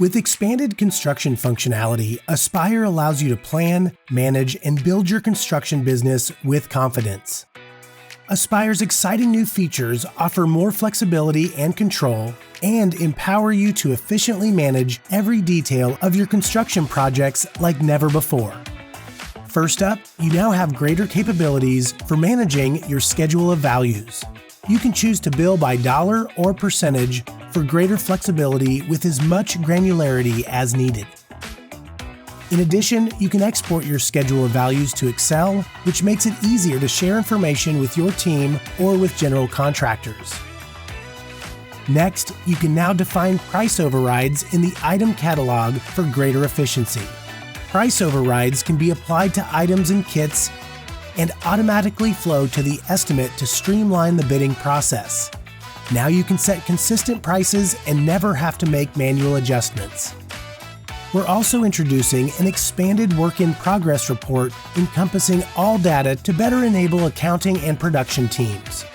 With expanded construction functionality, Aspire allows you to plan, manage, and build your construction business with confidence. Aspire's exciting new features offer more flexibility and control and empower you to efficiently manage every detail of your construction projects like never before. First up, you now have greater capabilities for managing your schedule of values. You can choose to bill by dollar or percentage for greater flexibility with as much granularity as needed. In addition, you can export your schedule of values to Excel, which makes it easier to share information with your team or with general contractors. Next, you can now define price overrides in the item catalog for greater efficiency. Price overrides can be applied to items and kits and automatically flow to the estimate to streamline the bidding process. Now you can set consistent prices and never have to make manual adjustments. We're also introducing an expanded work-in-progress report encompassing all data to better enable accounting and production teams.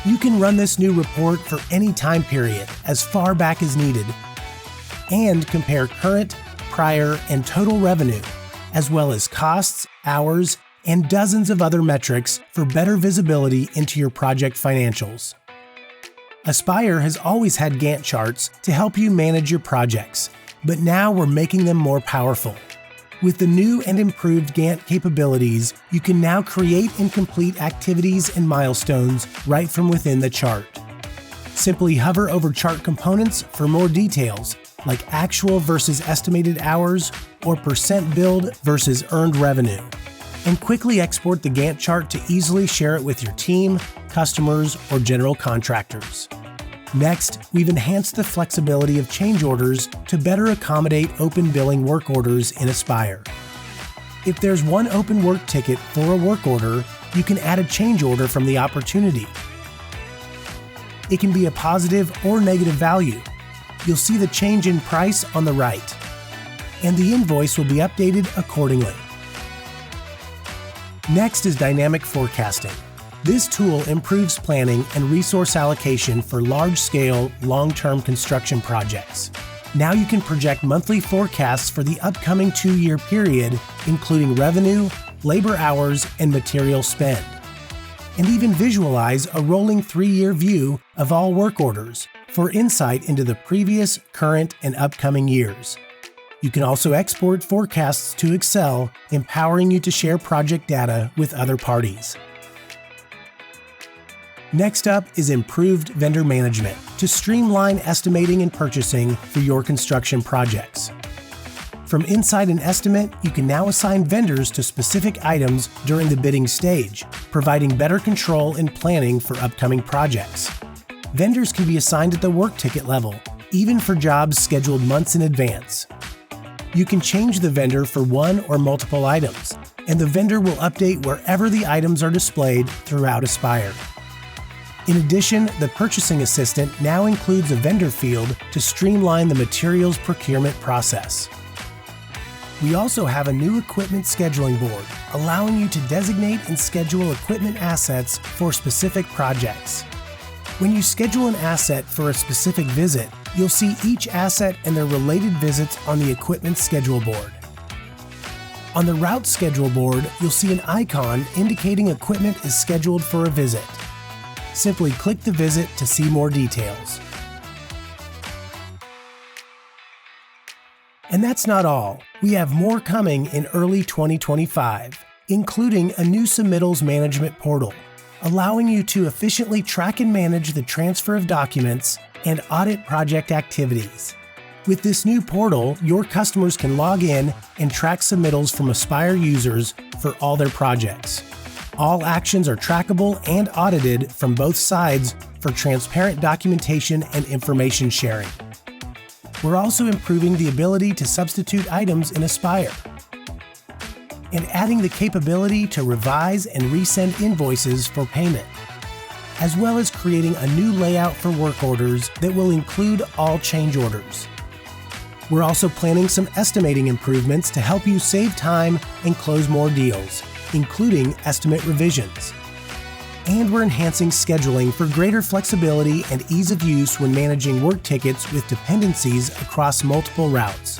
You can run this new report for any time period, as far back as needed, and compare current, prior, and total revenue, as well as costs, hours, and dozens of other metrics for better visibility into your project financials. Aspire has always had Gantt charts to help you manage your projects, but now we're making them more powerful. With the new and improved Gantt capabilities, you can now create and complete activities and milestones right from within the chart. Simply hover over chart components for more details, like actual versus estimated hours or percent billed versus earned revenue, and quickly export the Gantt chart to easily share it with your team, customers, or general contractors. Next, we've enhanced the flexibility of change orders to better accommodate open billing work orders in Aspire. If there's one open work ticket for a work order, you can add a change order from the opportunity. It can be a positive or negative value. You'll see the change in price on the right, and the invoice will be updated accordingly. Next is dynamic forecasting. This tool improves planning and resource allocation for large-scale, long-term construction projects. Now you can project monthly forecasts for the upcoming 2-year period, including revenue, labor hours, and material spend. And even visualize a rolling 3-year view of all work orders for insight into the previous, current, and upcoming years. You can also export forecasts to Excel, empowering you to share project data with other parties. Next up is improved vendor management to streamline estimating and purchasing for your construction projects. From inside an estimate, you can now assign vendors to specific items during the bidding stage, providing better control and planning for upcoming projects. Vendors can be assigned at the work ticket level, even for jobs scheduled months in advance. You can change the vendor for one or multiple items, and the vendor will update wherever the items are displayed throughout Aspire. In addition, the purchasing assistant now includes a vendor field to streamline the materials procurement process. We also have a new equipment scheduling board, allowing you to designate and schedule equipment assets for specific projects. When you schedule an asset for a specific visit, you'll see each asset and their related visits on the equipment schedule board. On the route schedule board, you'll see an icon indicating equipment is scheduled for a visit. Simply click the visit to see more details. And that's not all. We have more coming in early 2025, including a new submittals management portal, allowing you to efficiently track and manage the transfer of documents and audit project activities. With this new portal, your customers can log in and track submittals from Aspire users for all their projects. All actions are trackable and audited from both sides for transparent documentation and information sharing. We're also improving the ability to substitute items in Aspire and adding the capability to revise and resend invoices for payment, as well as creating a new layout for work orders that will include all change orders. We're also planning some estimating improvements to help you save time and close more deals, including estimate revisions. And we're enhancing scheduling for greater flexibility and ease of use when managing work tickets with dependencies across multiple routes.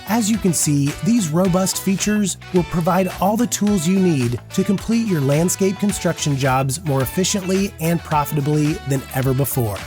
As you can see, these robust features will provide all the tools you need to complete your landscape construction jobs more efficiently and profitably than ever before.